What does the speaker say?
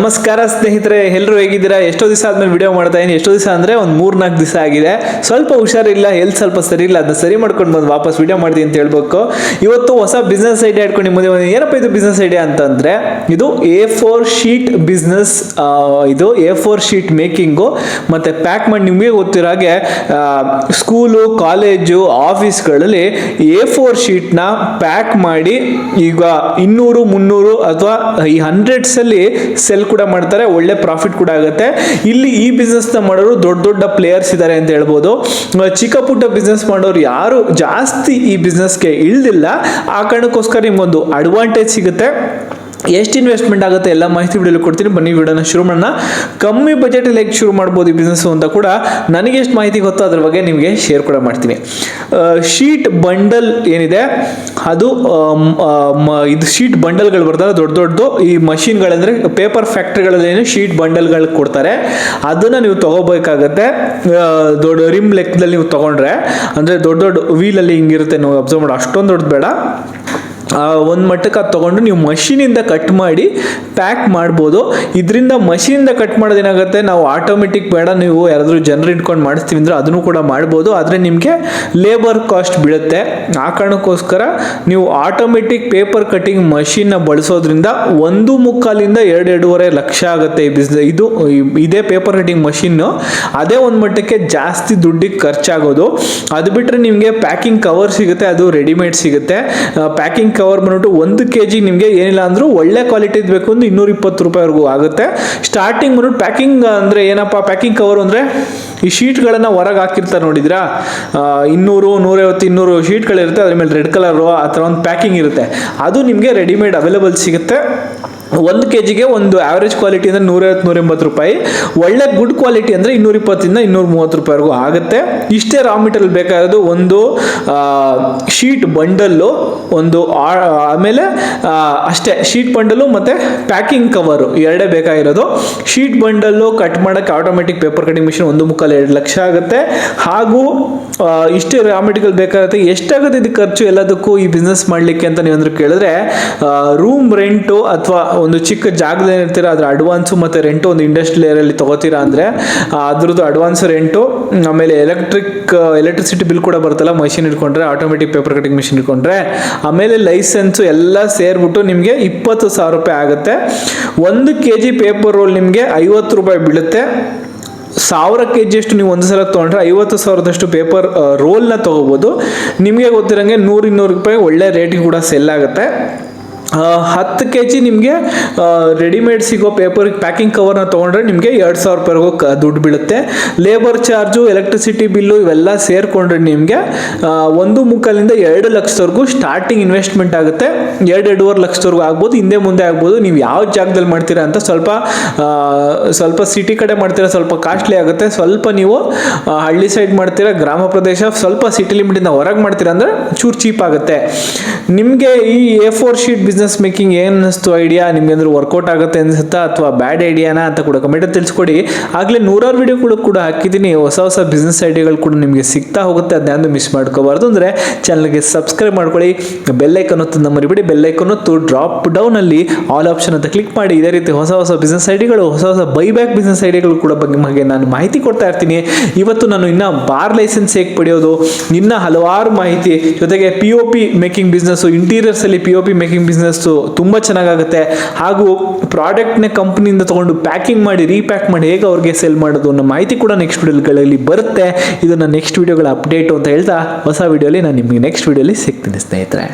ನಮಸ್ಕಾರ ಸ್ನೇಹಿತರೆ, ಎಲ್ಲರೂ ಹೇಗಿದ್ದೀರಾ? ಎಷ್ಟೋ ದಿವಸ ಆದ್ಮೇಲೆ ವಿಡಿಯೋ ಮಾಡ್ತಾ ಇದ್ದೀನಿ. ಎಷ್ಟೋ ದಿವಸ ಅಂದ್ರೆ ಒಂದು 3-4 ದಿವಸ ಆಗಿದೆ. ಸ್ವಲ್ಪ ಹುಷಾರಿಲ್ಲ, ಹೆಲ್ತ್ ಸ್ವಲ್ಪ ಸರಿ ಇಲ್ಲ, ಅದನ್ನ ಸರಿ ಮಾಡ್ಕೊಂಡು ಬಂದು ವಾಪಸ್ ವಿಡಿಯೋ ಮಾಡ್ತೀನಿ ಅಂತ ಹೇಳ್ಬೇಕು. ಇವತ್ತು ಹೊಸ ಬಿಸ್ನೆಸ್ ಐಡಿಯಾ ಇಟ್ಕೊಂಡು ನಿಮ್ಮ ಮುಂದೆ ಬಂದಿದ್ದೀನಿ. ಏನಪ್ಪ ಇದು ಬಿಸ್ನೆಸ್ ಐಡಿಯಾ ಅಂತಂದ್ರೆ, ಇದು A4 ಶೀಟ್ ಬಿಸ್ನೆಸ್. ಇದು A4 ಶೀಟ್ ಮೇಕಿಂಗು ಮತ್ತೆ ಪ್ಯಾಕ್ ಮಾಡಿ. ನಿಮಗೆ ಗೊತ್ತಿರೋ ಹಾಗೆ ಸ್ಕೂಲು, ಕಾಲೇಜು, ಆಫೀಸ್ಗಳಲ್ಲಿ A4 ಶೀಟ್ನ ಪ್ಯಾಕ್ ಮಾಡಿ ಈಗ 200, 300 ಅಥವಾ ಈ 100s ಅಲ್ಲಿ ಸೆಲ್ ಕೂಡ ಮಾಡ್ತಾರೆ. ಒಳ್ಳೆ ಪ್ರಾಫಿಟ್ ಕೂಡ ಆಗುತ್ತೆ. ಇಲ್ಲಿ ಈ ಬಿಸ್ನೆಸ್ ನ ಮಾಡೋರು ದೊಡ್ಡ ದೊಡ್ಡ ಪ್ಲೇಯರ್ಸ್ ಇದ್ದಾರೆ ಅಂತ ಹೇಳ್ಬೋದು. ಚಿಕ್ಕ ಪುಟ್ಟ ಬಿಸ್ನೆಸ್ ಮಾಡೋರು ಯಾರು ಜಾಸ್ತಿ ಈ ಬಿಸ್ನೆಸ್ಗೆ ಇಳ್ದಿಲ್ಲ. ಆ ಕಾರಣಕ್ಕೋಸ್ಕರ ನಿಮ್ಗೊಂದು ಅಡ್ವಾಂಟೇಜ್ ಸಿಗುತ್ತೆ. ಎಷ್ಟು ಇನ್ವೆಸ್ಟ್ಮೆಂಟ್ ಆಗುತ್ತೆ ಎಲ್ಲ ಮಾಹಿತಿ ವಿಡಿಯೋಲಿ ಕೊಡ್ತೀನಿ. ಬನ್ನಿ ವಿಡಿಯೋನ ಶುರು ಮಾಡೋಣ. ಕಮ್ಮಿ ಬಜೆಟಲ್ಲಿ ಹೇಗೆ ಶುರು ಮಾಡ್ಬೋದು ಈ ಬಿಸ್ನೆಸ್ ಅಂತ ಕೂಡ ನನಗೆ ಎಷ್ಟು ಮಾಹಿತಿ ಗೊತ್ತೋ ಅದ್ರ ಬಗ್ಗೆ ನಿಮಗೆ ಶೇರ್ ಕೂಡ ಮಾಡ್ತೀನಿ. ಶೀಟ್ ಬಂಡಲ್ ಏನಿದೆ ಅದು ಇದು ಶೀಟ್ ಬಂಡಲ್ಗಳು ಬರ್ತಾರೆ ದೊಡ್ಡ ದೊಡ್ಡದು. ಈ ಮಷಿನ್ಗಳಂದ್ರೆ ಪೇಪರ್ ಫ್ಯಾಕ್ಟ್ರಿಗಳಲ್ಲಿ ಶೀಟ್ ಬಂಡಲ್ಗಳು ಕೊಡ್ತಾರೆ. ಅದನ್ನ ನೀವು ತಗೋಬೇಕಾಗತ್ತೆ. ದೊಡ್ಡ ರಿಮ್ ಲೆಕ್ಕದಲ್ಲಿ ನೀವು ತಗೊಂಡ್ರೆ, ಅಂದ್ರೆ ದೊಡ್ಡ ದೊಡ್ಡ ವೀಲಲ್ಲಿ ಹಿಂಗಿರುತ್ತೆ, ನೀವು ಅಬ್ಸರ್ವ್ ಮಾಡಿ. ಅಷ್ಟೊಂದು ದೊಡ್ಡದು ಬೇಡ, ಒಂದು ಮಟ್ಟಕ್ಕೆ ಅದು ತೊಗೊಂಡು ನೀವು ಮಷೀನಿಂದ ಕಟ್ ಮಾಡಿ ಪ್ಯಾಕ್ ಮಾಡ್ಬೋದು. ಇದರಿಂದ ಮಷೀನಿಂದ ಕಟ್ ಮಾಡೋದೇನಾಗುತ್ತೆ, ನಾವು ಆಟೋಮೆಟಿಕ್ ಬೇಡ, ನೀವು ಯಾರಾದರೂ ಜನರು ಇಟ್ಕೊಂಡು ಮಾಡಿಸ್ತೀವಿ ಅಂದರೆ ಅದನ್ನು ಕೂಡ ಮಾಡ್ಬೋದು. ಆದರೆ ನಿಮಗೆ ಲೇಬರ್ ಕಾಸ್ಟ್ ಬೀಳುತ್ತೆ. ಆ ಕಾರಣಕ್ಕೋಸ್ಕರ ನೀವು ಆಟೋಮೆಟಿಕ್ ಪೇಪರ್ ಕಟ್ಟಿಂಗ್ ಮಷೀನ್ನ ಬಳಸೋದ್ರಿಂದ 1.25-2.5 ಲಕ್ಷ ಆಗುತ್ತೆ ಈ ಬಿಸ್ನೆಸ್. ಇದೇ ಪೇಪರ್ ಕಟ್ಟಿಂಗ್ ಮಷೀನು. ಅದೇ ಒಂದು ಮಟ್ಟಕ್ಕೆ ಜಾಸ್ತಿ ದುಡ್ಡಿಗೆ ಖರ್ಚಾಗೋದು. ಅದು ಬಿಟ್ಟರೆ ನಿಮಗೆ ಪ್ಯಾಕಿಂಗ್ ಕವರ್ ಸಿಗುತ್ತೆ, ಅದು ರೆಡಿಮೇಡ್ ಸಿಗುತ್ತೆ. ಪ್ಯಾಕಿಂಗ್ ಕವರ್ ಬಂದ್ಬಿಟ್ಟು 1 kg ನಿಮಗೆ ಏನಿಲ್ಲ ಅಂದ್ರೂ ಒಳ್ಳೆ ಕ್ವಾಲಿಟಿ ಬೇಕು ಅಂದ್ರೆ 220 ರೂಪಾಯಿವರೆಗೂ ಆಗುತ್ತೆ. ಸ್ಟಾರ್ಟಿಂಗ್ ಬಂದ್ಬಿಟ್ಟು ಪ್ಯಾಕಿಂಗ್ ಅಂದ್ರೆ ಏನಪ್ಪ, ಪ್ಯಾಕಿಂಗ್ ಕವರ್ ಅಂದ್ರೆ ಈ ಶೀಟ್ಗಳನ್ನ ಹೊರಗೆ ಹಾಕಿರ್ತಾರೆ ನೋಡಿದ್ರಾ, 200, 150, 200 ಶೀಟ್ಗಳಿರುತ್ತೆ. ಅದ್ರ ಮೇಲೆ ರೆಡ್ ಕಲರ್ ಆ ಥರ ಒಂದು ಪ್ಯಾಕಿಂಗ್ ಇರುತ್ತೆ. ಅದು ನಿಮಗೆ ರೆಡಿಮೇಡ್ ಅವೈಲೇಬಲ್ ಸಿಗುತ್ತೆ. 1 kgಗೆ ಒಂದು ಆವರೇಜ್ ಕ್ವಾಲಿಟಿ ಅಂದ್ರೆ 150-180 ರೂಪಾಯಿ. ಒಳ್ಳೆ ಗುಡ್ ಕ್ವಾಲಿಟಿ ಅಂದ್ರೆ 220-230 ರೂಪಾಯಿವರೆಗೂ ಆಗುತ್ತೆ. ಇಷ್ಟೇ ರಾ ಮೆಟೀರಿಯಲ್ ಬೇಕಾಗಿರೋದು. ಒಂದು ಶೀಟ್ ಬಂಡಲ್ಲು, ಒಂದು ಆಮೇಲೆ ಅಷ್ಟೇ ಶೀಟ್ ಬಂಡಲು ಮತ್ತೆ ಪ್ಯಾಕಿಂಗ್ ಕವರು ಎರಡೇ ಬೇಕಾಗಿರೋದು. ಶೀಟ್ ಬಂಡಲ್ಲು ಕಟ್ ಮಾಡೋಕ್ಕೆ automatic paper cutting machine 1.25-2 lakh ಆಗುತ್ತೆ. ಹಾಗೂ ಇಷ್ಟೇ ರಾ ಮೆಟೀರಿಯಲ್ ಬೇಕಾಗುತ್ತೆ. ಎಷ್ಟಾಗುತ್ತೆ ಇದಕ್ಕೆ ಖರ್ಚು ಎಲ್ಲದಕ್ಕೂ ಈ ಬಿಸ್ನೆಸ್ ಮಾಡಲಿಕ್ಕೆ ಅಂತ ನೀವಂದ್ರೆ ಕೇಳಿದ್ರೆ, ರೂಮ್ ರೆಂಟು ಅಥವಾ ಒಂದು ಚಿಕ್ಕ ಜಾಗದಲ್ಲಿ ಇರ್ತೀರಾ ಅದ್ರ ಅಡ್ವಾನ್ಸು ಮತ್ತೆ ರೆಂಟು, ಒಂದು ಇಂಡಸ್ಟ್ರಿಯಲ್ ಏರಿಯಲ್ಲಿ ತಗೋತೀರಾ ಅಂದ್ರೆ ಅದ್ರದ್ದು ಅಡ್ವಾನ್ಸ್ ರೆಂಟು, ಆಮೇಲೆ ಎಲೆಕ್ಟ್ರಿಸಿಟಿ ಬಿಲ್ ಕೂಡ ಬರುತ್ತಲ್ಲ ಮಷಿನ್ ಇಟ್ಕೊಂಡ್ರೆ, ಆಟೋಮೆಟಿಕ್ ಪೇಪರ್ ಕಟಿಂಗ್ ಮಿಷಿನ್ ಇಟ್ಕೊಂಡ್ರೆ, ಆಮೇಲೆ ಲೈಸೆನ್ಸು ಎಲ್ಲ ಸೇರ್ಬಿಟ್ಟು ನಿಮಗೆ 20,000 ರೂಪಾಯಿ ಆಗುತ್ತೆ. 1 kg ಪೇಪರ್ ರೋಲ್ ನಿಮಗೆ 50 ರೂಪಾಯಿ ಬೀಳುತ್ತೆ. 1000 kg ಅಷ್ಟು ನೀವು ಒಂದು ಸಲ ತೊಗೊಂಡ್ರೆ 50,000ದಷ್ಟು ಪೇಪರ್ ರೋಲ್ನ ತಗೋಬಹುದು. ನಿಮಗೆ ಗೊತ್ತಿರಂಗೆ 100-200 ರೂಪಾಯಿ ಒಳ್ಳೆ ರೇಟಿಗೆ ಕೂಡ ಸೆಲ್ ಆಗುತ್ತೆ. 10 kg ನಿಮಗೆ ರೆಡಿಮೇಡ್ ಸಿಗೋ ಪೇಪರ್ ಪ್ಯಾಕಿಂಗ್ ಕವರ್ನ ತೊಗೊಂಡ್ರೆ ನಿಮಗೆ 2,000 ರೂಪಾಯಿವರೆಗೂ ದುಡ್ಡು ಬೀಳುತ್ತೆ. ಲೇಬರ್ ಚಾರ್ಜು, ಎಲೆಕ್ಟ್ರಿಸಿಟಿ ಬಿಲ್ಲು ಇವೆಲ್ಲ ಸೇರಿಕೊಂಡ್ರೆ ನಿಮಗೆ 1.25-2 ಲಕ್ಷದವರೆಗೂ ಸ್ಟಾರ್ಟಿಂಗ್ ಇನ್ವೆಸ್ಟ್ಮೆಂಟ್ ಆಗುತ್ತೆ. 2-2.5 ಲಕ್ಷದವರೆಗೂ ಆಗ್ಬೋದು, ಹಿಂದೆ ಮುಂದೆ ಆಗ್ಬೋದು. ನೀವು ಯಾವ ಜಾಗದಲ್ಲಿ ಮಾಡ್ತೀರಾ ಅಂತ, ಸ್ವಲ್ಪ ಸಿಟಿ ಕಡೆ ಮಾಡ್ತೀರಾ ಸ್ವಲ್ಪ ಕಾಸ್ಟ್ಲಿ ಆಗುತ್ತೆ. ಸ್ವಲ್ಪ ನೀವು ಹಳ್ಳಿ ಸೈಡ್ ಮಾಡ್ತೀರಾ, ಗ್ರಾಮ ಪ್ರದೇಶ, ಸ್ವಲ್ಪ ಸಿಟಿ ಲಿಮಿಟಿಂದ ಹೊರಗೆ ಮಾಡ್ತೀರಾ ಅಂದರೆ ಚೂರು ಚೀಪ್ ಆಗುತ್ತೆ. ನಿಮಗೆ ಈ A4 ಶೀಟ್ ಬಿಸ್ನೆಸ್ ಮೇಕಿಂಗ್ ಏನು ಅನ್ನಿಸ್ತು ಐಡಿಯಾ? ನಿಮ್ಗೆ ಅಂದ್ರೆ ವರ್ಕೌಟ್ ಆಗುತ್ತೆ ಅನ್ಸುತ್ತಾ ಅಥವಾ ಬ್ಯಾಡ್ ಐಡಿಯಾನಾ ಅಂತ ಕೂಡ ಕಮೆಂಟ್ ತಿಳಿಸ್ಕೊಡಿ. ಆಗಲೇ 100 ವಿಡಿಯೋಗಳು ಕೂಡ ಹಾಕಿದ್ದೀನಿ. ಹೊಸ ಬಿಸ್ನೆಸ್ ಐಡಿಯಾಗಳು ಕೂಡ ನಿಮಗೆ ಸಿಗ್ತಾ ಹೋಗುತ್ತೆ. ಅದನ್ನ ಮಿಸ್ ಮಾಡ್ಕೋಬಾರ್ದು ಅಂದರೆ ಚಾನಲ್ಗೆ ಸಬ್ಸ್ಕ್ರೈಬ್ ಮಾಡ್ಕೊಳ್ಳಿ. ಬೆಲ್ ಐಕನ್ ಒತ್ತೋದನ್ನ ಮರಿಬೇಡಿ. ಬೆಲ್ ಐಕನ್ ಒತ್ತು ಡ್ರಾಪ್ ಡೌನ್ ಅಲ್ಲಿ ಆಲ್ ಆಪ್ಷನ್ ಅಂತ ಕ್ಲಿಕ್ ಮಾಡಿ. ಇದೇ ರೀತಿ ಹೊಸ ಬಿಸ್ನೆಸ್ ಐಡಿಯಾಗಳು, ಹೊಸ ಬೈಬ್ಯಾಕ್ ಬಿಸ್ನೆಸ್ ಐಡಿಯಾಗಳು ಕೂಡ ಬಗ್ಗೆ ನಾನು ಮಾಹಿತಿ ಕೊಡ್ತಾ ಇರ್ತೀನಿ. ಇವತ್ತು ನಾನು ಇನ್ನ ಬಾರ್ ಲೈಸೆನ್ಸ್ ಹೇಗೆ ಪಡೆಯೋದು, ಇನ್ನ ಹಲವಾರು ಮಾಹಿತಿ ಜೊತೆಗೆ POP ಮೇಕಿಂಗ್ ಬಿಸ್ನೆಸ್, ಇಂಟೀರಿಯರ್ಸ್ ಅಲ್ಲಿ POP ಮೇಕಿಂಗ್ ಬಿಸ್ನೆಸ್ ತುಂಬಾ ಚೆನ್ನಾಗುತ್ತೆ. ಹಾಗೂ ಪ್ರಾಡಕ್ಟ್ ನ ಕಂಪನಿಯಿಂದ ತಗೊಂಡು ಪ್ಯಾಕಿಂಗ್ ಮಾಡಿ ರೀಪ್ಯಾಕ್ ಮಾಡಿ ಹೇಗೆ ಅವ್ರಿಗೆ ಸೆಲ್ ಮಾಡೋದು ಅನ್ನೋ ಮಾಹಿತಿ ಕೂಡ ನೆಕ್ಸ್ಟ್ ವಿಡಿಯೋಗಳಲ್ಲಿ ಬರುತ್ತೆ. ಇದನ್ನ ನೆಕ್ಸ್ಟ್ ವಿಡಿಯೋಗಳ ಅಪ್ಡೇಟ್ ಅಂತ ಹೇಳ್ತಾ ಹೊಸ ವಿಡಿಯೋಲಿ ನಾನು ನಿಮಗೆ ನೆಕ್ಸ್ಟ್ ವಿಡಿಯೋಲಿ ಸಿಗ್ತೀನಿ ಸ್ನೇಹಿತರೆ.